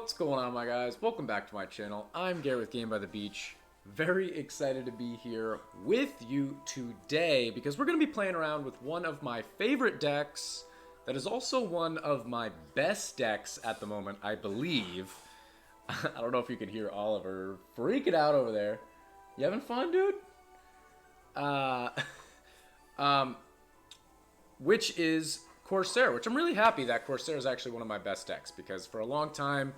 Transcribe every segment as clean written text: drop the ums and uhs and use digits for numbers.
What's going on, my guys? Welcome back to my channel. I'm Garrett with Game by the Beach. Very excited to be here with you today because we're going to be playing around with one of my favorite decks that is also one of my best decks at the moment, I believe. I don't know if you can hear Oliver freaking out over there. You having fun, dude? Which is Corsair, which I'm really happy that Corsair is actually one of my best decks because for a long time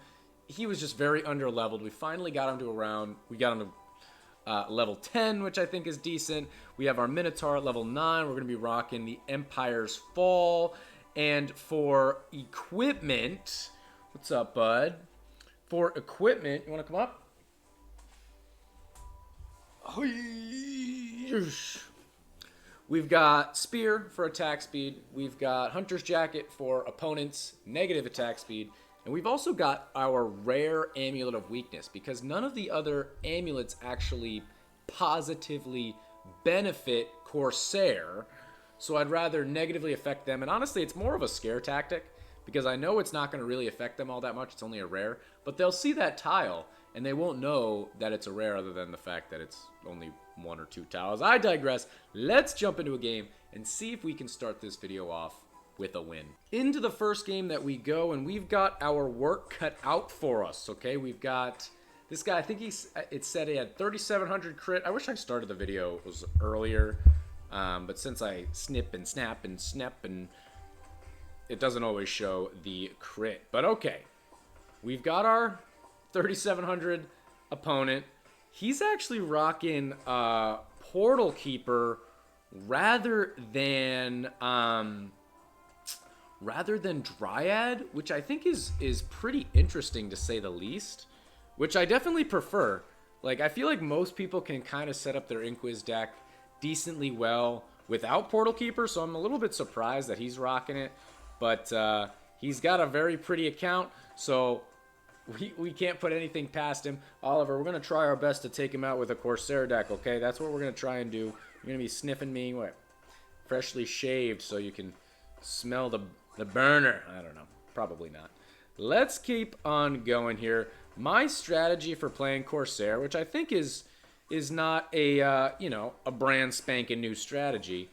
he was just very under-leveled. We finally got him to level 10, which I think is decent. We have our Minotaur at level 9. We're going to be rocking the Empire's Fall. And for equipment, what's up, bud? For equipment, you want to come up? We've got Spear for attack speed. We've got Hunter's Jacket for opponents' negative attack speed. And we've also got our rare Amulet of Weakness because none of the other amulets actually positively benefit Corsair. So I'd rather negatively affect them. And honestly, it's more of a scare tactic because I know it's not going to really affect them all that much. It's only a rare. But they'll see that tile and they won't know that it's a rare other than the fact that it's only 1 or 2 tiles. I digress. Let's jump into a game and see if we can start this video off with a win. Into the first game that we go, and we've got our work cut out for us, okay? We've got this guy, I think it said he had 3,700 crit. I wish I started the video earlier, but since I snip and snap and snap, and it doesn't always show the crit. But okay, we've got our 3,700 opponent. He's actually rocking Portal Keeper rather than Dryad, which I think is pretty interesting to say the least, which I definitely prefer. Like, I feel like most people can kind of set up their Inquis deck decently well without Portal Keeper, so I'm a little bit surprised that he's rocking it, but he's got a very pretty account, so we can't put anything past him. Oliver, we're going to try our best to take him out with a Corsair deck, okay? That's what we're going to try and do. You're going to be sniffing me, what, freshly shaved so you can smell the burner. I don't know. Probably not. Let's keep on going here. My strategy for playing Corsair, which I think is not a, a brand spanking new strategy.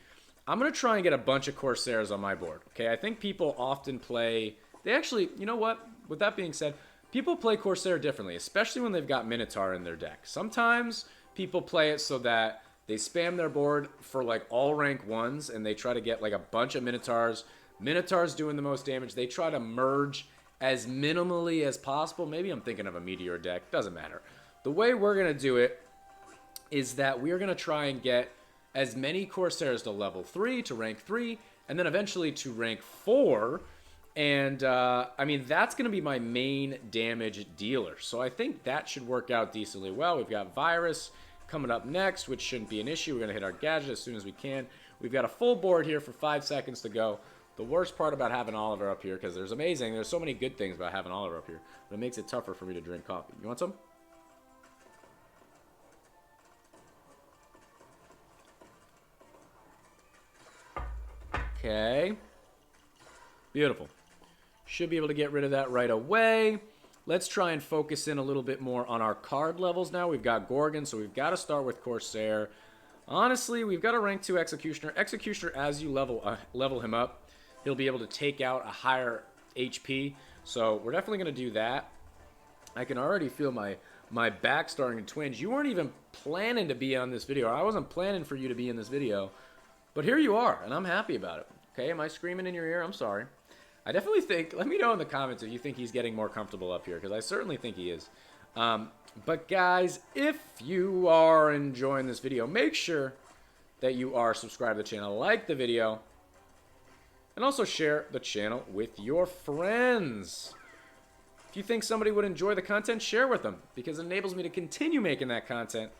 I'm going to try and get a bunch of Corsairs on my board, okay? I think people often play... They actually, you know what? With that being said, people play Corsair differently, especially when they've got Minotaur in their deck. Sometimes people play it so that they spam their board for like all rank 1s and they try to get like a bunch of Minotaurs. Minotaur's doing the most damage. They try to merge as minimally as possible. Maybe I'm thinking of a Meteor deck. Doesn't matter. The way we're going to do it is that we're going to try and get as many Corsairs to level 3, to rank 3, and then eventually to rank 4. And, I mean, that's going to be my main damage dealer. So I think that should work out decently well. We've got Virus coming up next, which shouldn't be an issue. We're going to hit our gadget as soon as we can. We've got a full board here for 5 seconds to go. The worst part about having Oliver up here, because there's so many good things about having Oliver up here, but it makes it tougher for me to drink coffee. You want some? Okay. Beautiful. Should be able to get rid of that right away. Let's try and focus in a little bit more on our card levels now. We've got Gorgon, so we've got to start with Corsair. Honestly, we've got a rank 2 Executioner. Executioner, as you level him up, he'll be able to take out a higher HP. So we're definitely going to do that. I can already feel my back starting to twinge. You weren't even planning to be on this video. I wasn't planning for you to be in this video. But here you are, and I'm happy about it. Okay, am I screaming in your ear? I'm sorry. I definitely think, let me know in the comments if you think he's getting more comfortable up here, because I certainly think he is. But guys, if you are enjoying this video, make sure that you are subscribed to the channel, like the video, and also share the channel with your friends. If you think somebody would enjoy the content, share with them, because it enables me to continue making that content,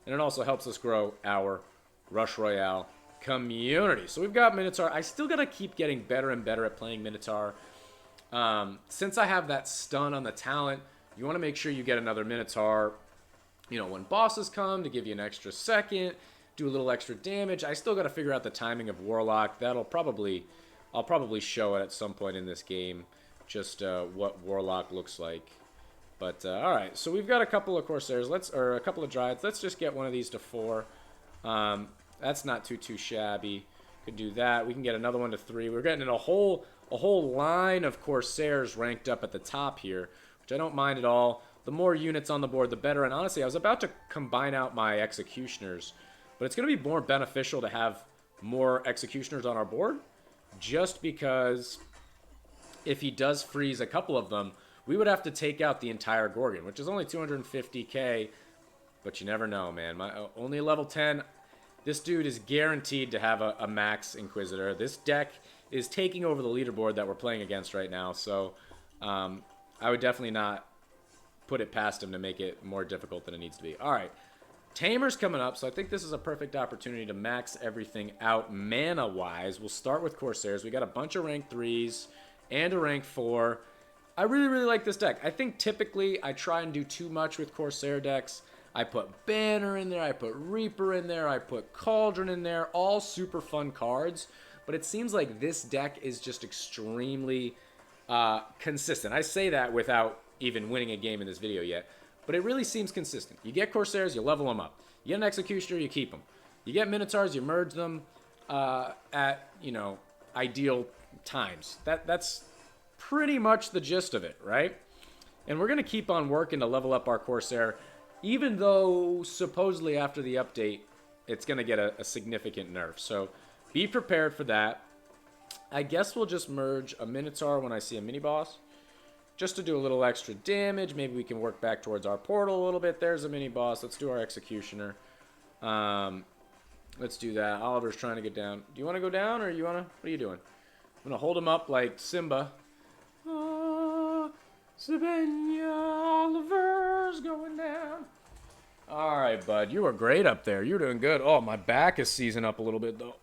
and it also helps us grow our Rush Royale community. So we've got Minotaur. I still got to keep getting better and better at playing Minotaur. Since I have that stun on the talent, you want to make sure you get another Minotaur, when bosses come, to give you an extra second, do a little extra damage. I still got to figure out the timing of Warlock. I'll probably show it at some point in this game, just what Warlock looks like But all right, so we've got a couple of Corsairs. Or a couple of Dryads. Let's just get one of these to 4. That's not too shabby. Could do that. We can get another one to 3. We're getting a whole line of Corsairs ranked up at the top here, which I don't mind at all. The more units on the board, the better. And honestly, I was about to combine out my Executioners, but it's going to be more beneficial to have more Executioners on our board, just because if he does freeze a couple of them, we would have to take out the entire Gorgon, which is only 250k, but you never know, man. Only level 10. This dude is guaranteed to have a max Inquisitor. This deck is taking over the leaderboard that we're playing against right now, so I would definitely not put it past him to make it more difficult than it needs to be. All right, Tamer's coming up, so I think this is a perfect opportunity to max everything out mana-wise. We'll start with Corsairs. We got a bunch of rank 3s and a rank 4. I really like this deck. I think typically I try and do too much with Corsair decks. I put Banner in there, I put Reaper in there, I put Cauldron in there, all super fun cards. But it seems like this deck is just extremely consistent. I say that without even winning a game in this video yet, but it really seems consistent. You get Corsairs, you level them up. You get an Executioner, you keep them. You get Minotaurs, you merge them at, you know, ideal times. That's pretty much the gist of it, right? And we're going to keep on working to level up our Corsair, even though supposedly after the update, it's going to get a significant nerf. So be prepared for that. I guess we'll just merge a Minotaur when I see a mini-boss, just to do a little extra damage. Maybe we can work back towards our portal a little bit. There's a mini-boss. Let's do our Executioner. Let's do that. Oliver's trying to get down. Do you want to go down, or you want to... What are you doing? I'm going to hold him up like Simba. Sabina Oliver's going down. All right, bud. You were great up there. You're doing good. Oh, my back is seizing up a little bit, though.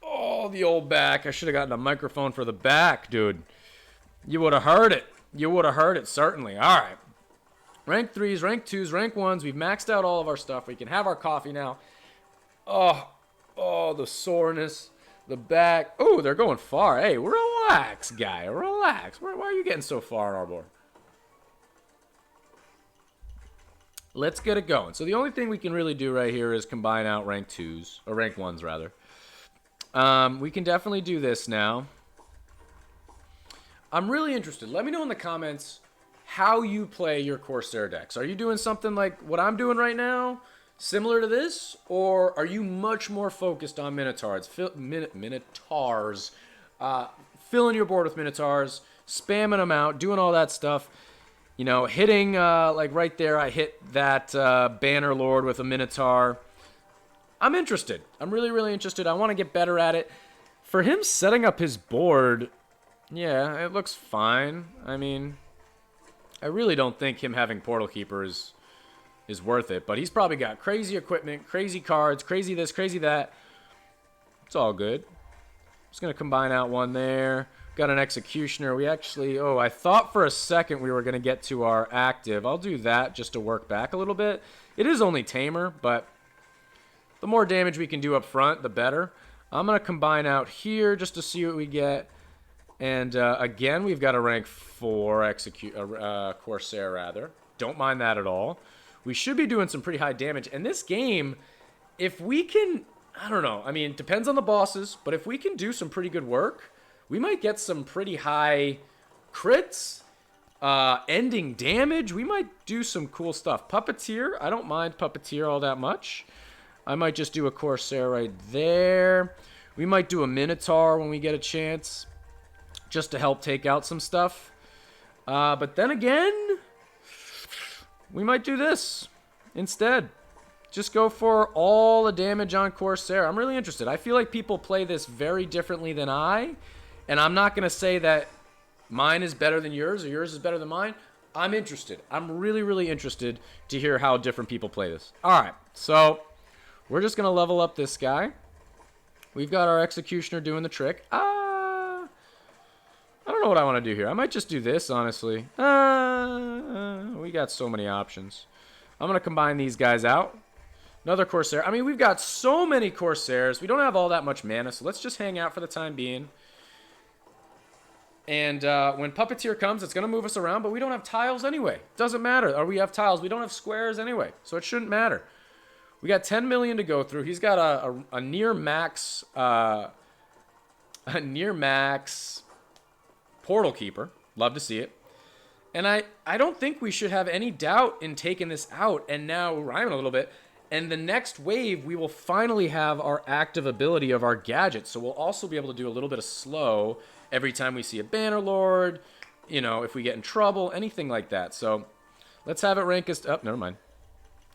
Oh, the old back. I should have gotten a microphone for the back, dude. You would have heard it. You would have heard it, certainly. All right. Rank 3s, rank 2s, rank 1s. We've maxed out all of our stuff. We can have our coffee now. Oh, the soreness. The back. Oh, they're going far. Hey, relax, guy. Relax. Why are you getting so far on our board? Let's get it going. So the only thing we can really do right here is combine out rank 2s. Or rank 1s, rather. We can definitely do this now. I'm really interested. Let me know in the comments how you play your Corsair decks. Are you doing something like what I'm doing right now? Similar to this, or are you much more focused on Minotaurs? Minotaurs. Filling your board with Minotaurs, spamming them out, doing all that stuff. You know, hitting, like right there, I hit that Banner Lord with a Minotaur. I'm interested. I'm really interested. I want to get better at it. For him setting up his board, yeah, it looks fine. I mean, I really don't think him having Portal Keeper is worth it, but he's probably got crazy equipment, crazy cards, crazy this, crazy that. It's all good. Just going to combine out one there. Got an Executioner. We actually, I thought for a second we were going to get to our active. I'll do that just to work back a little bit. It is only Tamer, but the more damage we can do up front, the better. I'm going to combine out here just to see what we get. And again, we've got a rank 4 Corsair, rather. Don't mind that at all. We should be doing some pretty high damage. And this game, if we can, I don't know. I mean, it depends on the bosses. But if we can do some pretty good work, we might get some pretty high crits, ending damage. We might do some cool stuff. Puppeteer, I don't mind Puppeteer all that much. I might just do a Corsair right there. We might do a Minotaur when we get a chance, just to help take out some stuff. But then again, we might do this instead. Just go for all the damage on Corsair. I'm really interested. I feel like people play this very differently than I. And I'm not going to say that mine is better than yours or yours is better than mine. I'm interested. I'm really interested to hear how different people play this. All right. So we're just going to level up this guy. We've got our Executioner doing the trick. I don't know what I want to do here. I might just do this, honestly. We got so many options. I'm going to combine these guys out. Another Corsair. I mean, we've got so many Corsairs. We don't have all that much mana, so let's just hang out for the time being. And when Puppeteer comes, it's going to move us around, but we don't have tiles anyway. Doesn't matter. Or we have tiles. We don't have squares anyway, so it shouldn't matter. We got 10 million to go through. He's got a near max Portal Keeper. Love to see it. And I don't think we should have any doubt in taking this out. And now we're rhyming a little bit. And the next wave, we will finally have our active ability of our gadget. So we'll also be able to do a little bit of slow every time we see a Bannerlord, you know, if we get in trouble, anything like that. So let's have it rank us. Oh, never mind.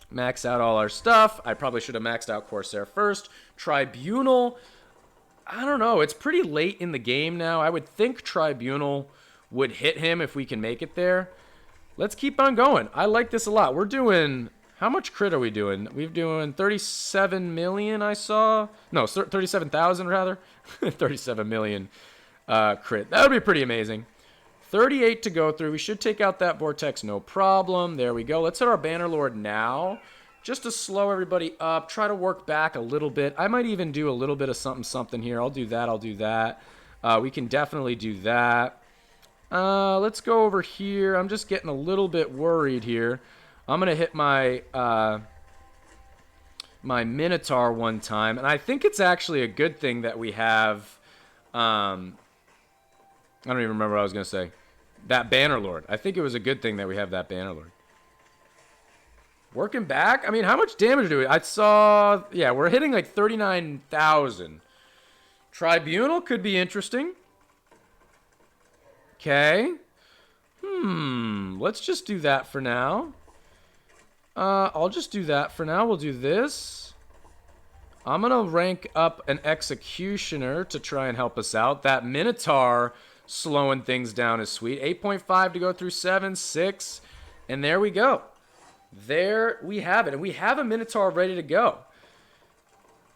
Max out all our stuff. I probably should have maxed out Corsair first. Tribunal. I don't know. It's pretty late in the game now. I would think Tribunal would hit him if we can make it there. Let's keep on going. I like this a lot. We're doing... How much crit are we doing? We're doing 37 million, I saw. No, 37,000 rather. 37 million crit. That would be pretty amazing. 38 to go through. We should take out that Vortex, no problem. There we go. Let's hit our Bannerlord now. Just to slow everybody up. Try to work back a little bit. I might even do a little bit of something here. I'll do that. I'll do that. We can definitely do that. Let's go over here. I'm just getting a little bit worried here. I'm going to hit my my Minotaur one time. And I think it's actually a good thing that we have... I don't even remember what I was going to say. That Bannerlord. I think it was a good thing that we have that Bannerlord. Working back? I mean, how much damage do we... I saw... Yeah, we're hitting like 39,000. Tribunal could be interesting. Okay. Let's just do that for now. I'll just do that for now. We'll do this. I'm going to rank up an Executioner to try and help us out. That Minotaur slowing things down is sweet. 8.5 to go through 7, 6. And there we go. There we have it. And we have a Minotaur ready to go.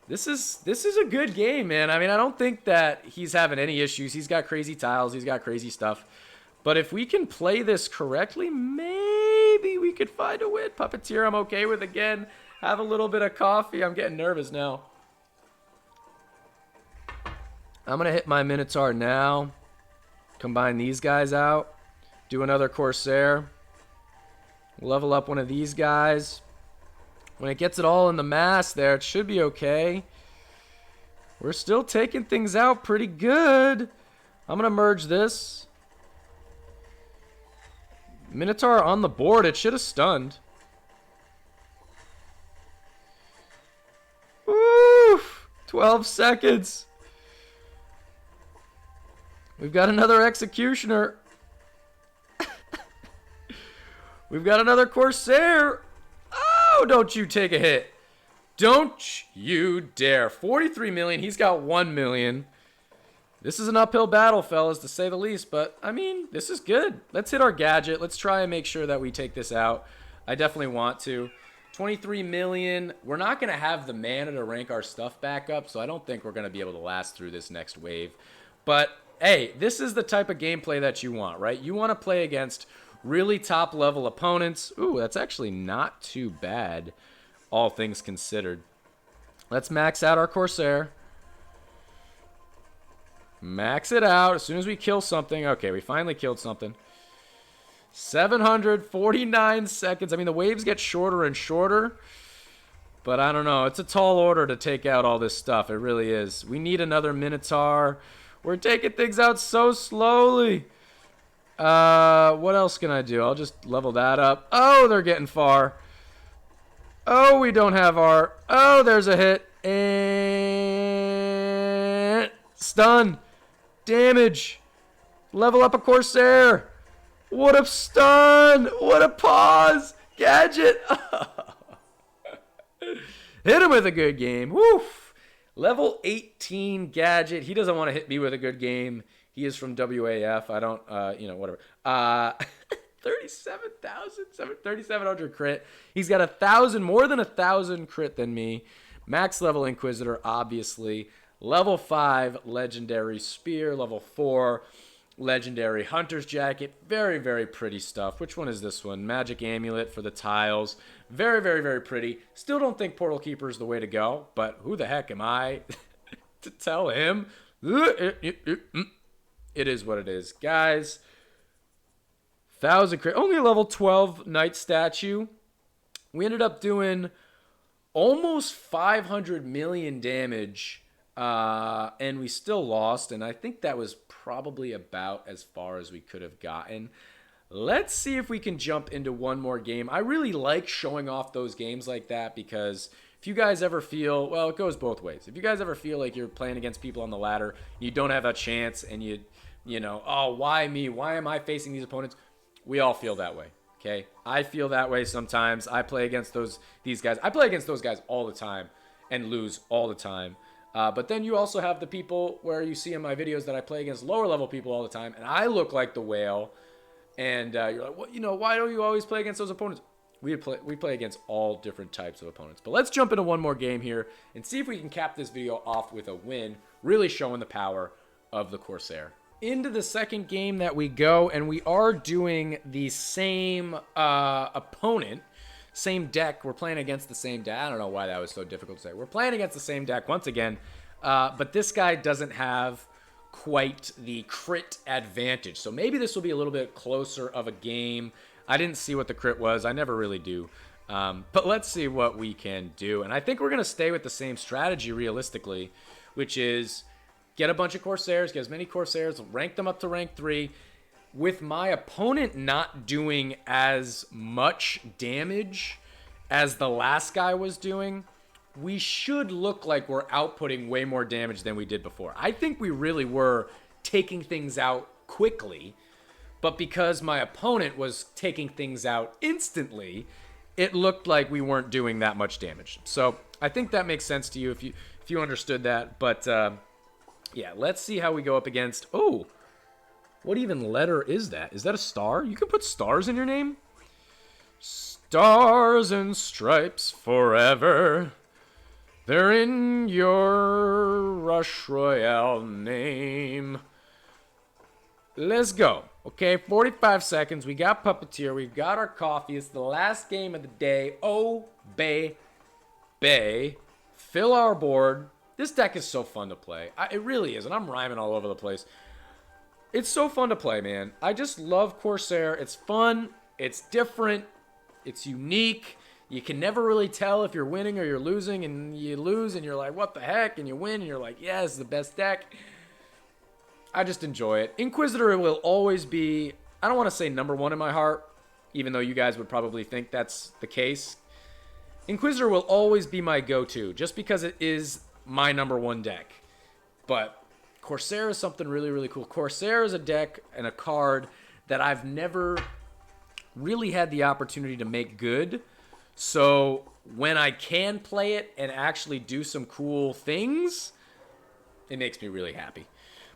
This is a good game, man. I mean, I don't think that he's having any issues. He's got crazy tiles. He's got crazy stuff. But if we can play this correctly, maybe we could find a win. Puppeteer, I'm okay with again. Have a little bit of coffee. I'm getting nervous now. I'm going to hit my Minotaur now. Combine these guys out. Do another Corsair. Level up one of these guys. When it gets it all in the mass there, it should be okay. We're still taking things out pretty good. I'm going to merge this. Minotaur on the board. It should have stunned. Woo! 12 seconds. We've got another Executioner. We've got another Corsair. Oh, don't you take a hit. Don't you dare. 43 million. He's got 1 million. This is an uphill battle, fellas, to say the least. But, I mean, this is good. Let's hit our gadget. Let's try and make sure that we take this out. I definitely want to. 23 million. We're not going to have the mana to rank our stuff back up, so I don't think we're going to be able to last through this next wave. But, hey, this is the type of gameplay that you want, right? You want to play against really top-level opponents. Ooh, that's actually not too bad, all things considered. Let's max out our Corsair. Max it out as soon as we kill something. Okay, we finally killed something. 749 seconds. I mean, the waves get shorter and shorter. But I don't know. It's a tall order to take out all this stuff. It really is. We need another Minotaur. We're taking things out so slowly. What else can I do? I'll just level that up. Oh, they're getting far. Oh, we don't have our... Oh, there's a hit. And... Stun. Damage. Level up a Corsair. What a stun. What a pause. Gadget. Hit him with a good game. Woof. Level 18 Gadget. He doesn't want to hit me with a good game. He is from WAF. I don't, whatever. 3,700 crit. He's got 1,000, more than 1,000 crit than me. Max level Inquisitor, obviously. Level 5, Legendary Spear. Level 4, Legendary Hunter's Jacket. Very, very pretty stuff. Which one is this one? Magic Amulet for the tiles. Very, very, very pretty. Still don't think Portal Keeper is the way to go, but who the heck am I to tell him? it is what it is. Guys, 1,000 crit. Only a level 12 Knight statue. We ended up doing almost 500 million damage, and we still lost, and I think that was probably about as far as we could have gotten. Let's see if we can jump into one more game. I really like showing off those games like that because if you guys ever feel, well, it goes both ways. If you guys ever feel like you're playing against people on the ladder, you don't have a chance, and you know, oh, why me? Why am I facing these opponents? We all feel that way, okay? I feel that way sometimes. I play against these guys. I play against those guys all the time and lose all the time. But then you also have the people where you see in my videos that I play against lower level people all the time, and I look like the whale. And you're like, well, you know, why don't you always play against those opponents? We play against all different types of opponents. But let's jump into one more game here and see if we can cap this video off with a win, really showing the power of the Corsair. Into the second game that we go, and we are doing the same opponent, same deck. We're playing against the same deck. I don't know why that was so difficult to say. We're playing against the same deck once again, but this guy doesn't have quite the crit advantage. So maybe this will be a little bit closer of a game. I didn't see what the crit was. I never really do. But let's see what we can do. And I think we're going to stay with the same strategy realistically, which is get a bunch of Corsairs, get as many Corsairs, rank them up to rank 3. With my opponent not doing as much damage as the last guy was doing, we should look like we're outputting way more damage than we did before. I think we really were taking things out quickly, but because my opponent was taking things out instantly, it looked like we weren't doing that much damage. So I think that makes sense to you if you understood that. But yeah, let's see how we go up against. Oh, what even letter is that? Is that a star? You can put stars in your name. Stars and stripes forever. They're in your Rush Royale name. Let's go. Okay, 45 seconds. We got Puppeteer. We've got our coffee. It's the last game of the day. Oh, bay. Fill our board. This deck is so fun to play. It really is, and I'm rhyming all over the place. It's so fun to play, man. I just love Corsair. It's fun. It's different. It's unique. You can never really tell if you're winning or you're losing, and you lose and you're like, what the heck? And you win and you're like, yeah, it's the best deck. I just enjoy it. Inquisitor will always be, I don't want to say #1 in my heart, even though you guys would probably think that's the case. Inquisitor will always be my go-to, just because it is my #1 deck. But Corsair is something really, really cool. Corsair is a deck and a card that I've never really had the opportunity to make good. So when I can play it and actually do some cool things, it makes me really happy.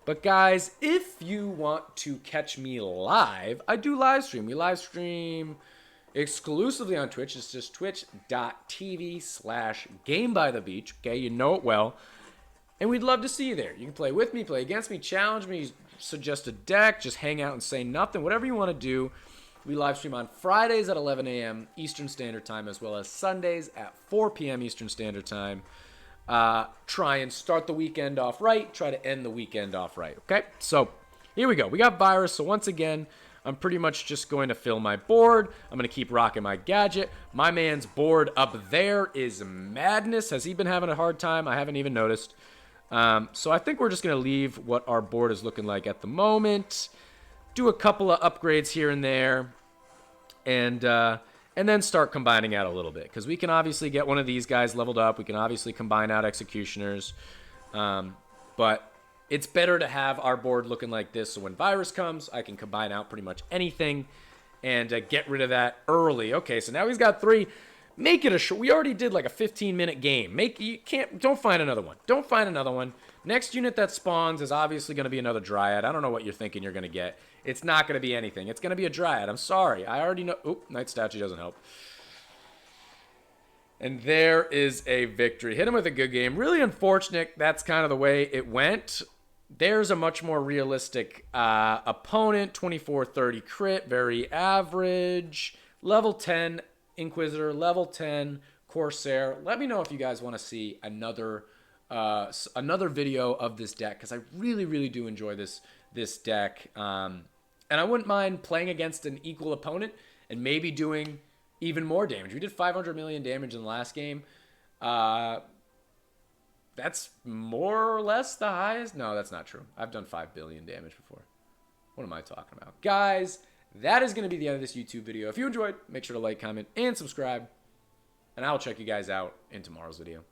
But guys, if you want to catch me live, I do live stream. We live stream exclusively on Twitch. It's just twitch.tv/gamebythebeach. Okay, you know it well. And we'd love to see you there. You can play with me, play against me, challenge me, suggest a deck, just hang out and say nothing, whatever you want to do. We live stream on Fridays at 11 a.m. Eastern Standard Time, as well as Sundays at 4 p.m. Eastern Standard Time. Try and start the weekend off right. Try to end the weekend off right, okay? So here we go. We got Virus. So once again, I'm pretty much just going to fill my board. I'm going to keep rocking my gadget. My man's board up there is madness. Has he been having a hard time? I haven't even noticed. So I think we're just going to leave what our board is looking like at the moment. Do a couple of upgrades here and there, and then start combining out a little bit, because we can obviously get one of these guys leveled up. We can obviously combine out Executioners, but it's better to have our board looking like this, so when Virus comes, I can combine out pretty much anything and get rid of that early. Okay, so now he's got 3. Make it a short. We already did like a 15-minute game. Don't find another one. Don't find another one. Next unit that spawns is obviously going to be another Dryad. I don't know what you're thinking you're going to get. It's not going to be anything. It's going to be a Dryad. I'm sorry. I already know. Oop, Knight Statue doesn't help. And there is a victory. Hit him with a good game. Really unfortunate. That's kind of the way it went. There's a much more realistic opponent. 24-30 crit. Very average. Level 10 Inquisitor. Level 10 Corsair. Let me know if you guys want to see another video of this deck, because I really, really do enjoy this this deck. And I wouldn't mind playing against an equal opponent and maybe doing even more damage. We did 500 million damage in the last game. That's more or less the highest. No, that's not true. I've done 5 billion damage before. What am I talking about? Guys, that is going to be the end of this YouTube video. If you enjoyed, make sure to like, comment, and subscribe. And I'll check you guys out in tomorrow's video.